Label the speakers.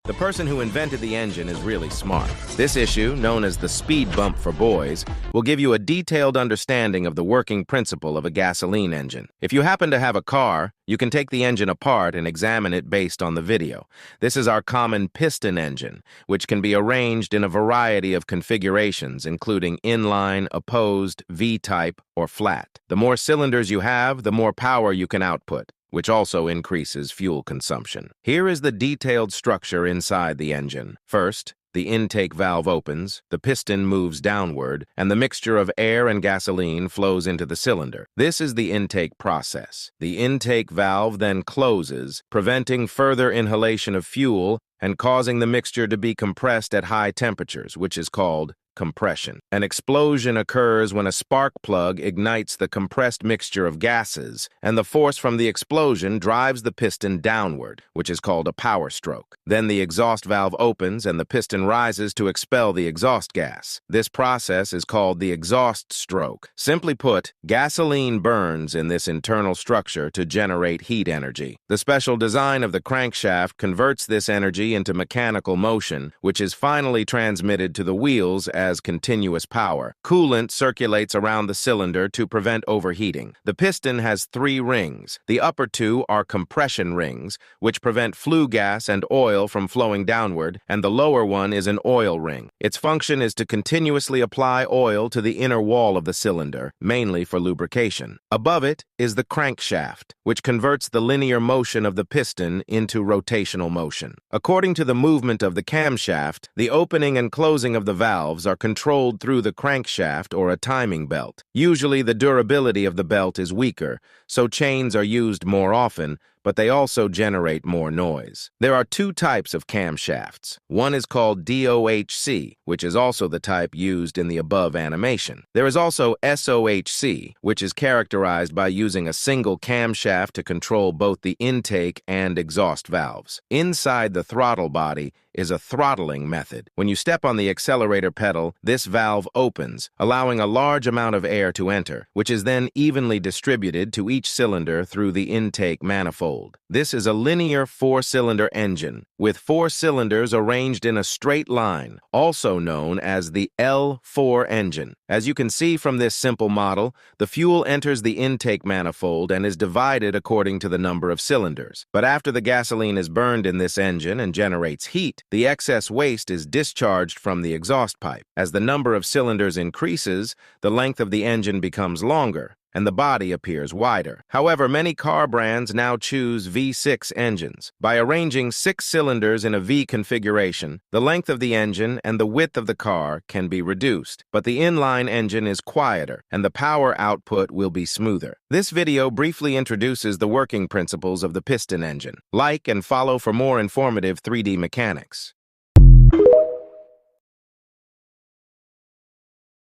Speaker 1: The person who invented the engine is really smart. This issue, known as the speed bump for boys, will give you a detailed understanding of the working principle of a gasoline engine. If you happen to have a car, you can take the engine apart and examine it based on the video. This is our common piston engine, which can be arranged in a variety of configurations, including inline, opposed, V-type, or flat. The more cylinders you have, the more power you can output, which also increases fuel consumption. Here is the detailed structure inside the engine. First, the intake valve opens, the piston moves downward, and the mixture of air and gasoline flows into the cylinder. This is the intake process. The intake valve then closes, preventing further inhalation of fuel and causing the mixture to be compressed at high temperatures, which is called compression. An explosion occurs when a spark plug ignites the compressed mixture of gases, and the force from the explosion drives the piston downward, which is called a power stroke. Then the exhaust valve opens and the piston rises to expel the exhaust gas. This process is called the exhaust stroke. Simply put, gasoline burns in this internal structure to generate heat energy. The special design of the crankshaft converts this energy into mechanical motion, which is finally transmitted to the wheels as continuous power. Coolant circulates around the cylinder to prevent overheating. The piston has 3 rings. The upper 2 are compression rings, which prevent flue gas and oil from flowing downward, and the lower one is an oil ring. Its function is to continuously apply oil to the inner wall of the cylinder, mainly for lubrication. Above it is the crankshaft, which converts the linear motion of the piston into rotational motion. According to the movement of the camshaft, the opening and closing of the valves are controlled through the crankshaft or a timing belt. Usually the durability of the belt is weaker, so chains are used more often, but they also generate more noise. There are 2 types of camshafts. One is called DOHC, which is also the type used in the above animation. There is also SOHC, which is characterized by using a single camshaft to control both the intake and exhaust valves. Inside the throttle body is a throttling method. When you step on the accelerator pedal, this valve opens, allowing a large amount of air to enter, which is then evenly distributed to each cylinder through the intake manifold. This is a linear 4-cylinder engine, with 4 cylinders arranged in a straight line, also known as the L4 engine. As you can see from this simple model, the fuel enters the intake manifold and is divided according to the number of cylinders. But after the gasoline is burned in this engine and generates heat, the excess waste is discharged from the exhaust pipe. As the number of cylinders increases, the length of the engine becomes longer, and the body appears wider. However, many car brands now choose V6 engines. By arranging 6 cylinders in a V configuration, the length of the engine and the width of the car can be reduced, but the inline engine is quieter, and the power output will be smoother. This video briefly introduces the working principles of the piston engine. Like and follow for more informative 3D mechanics.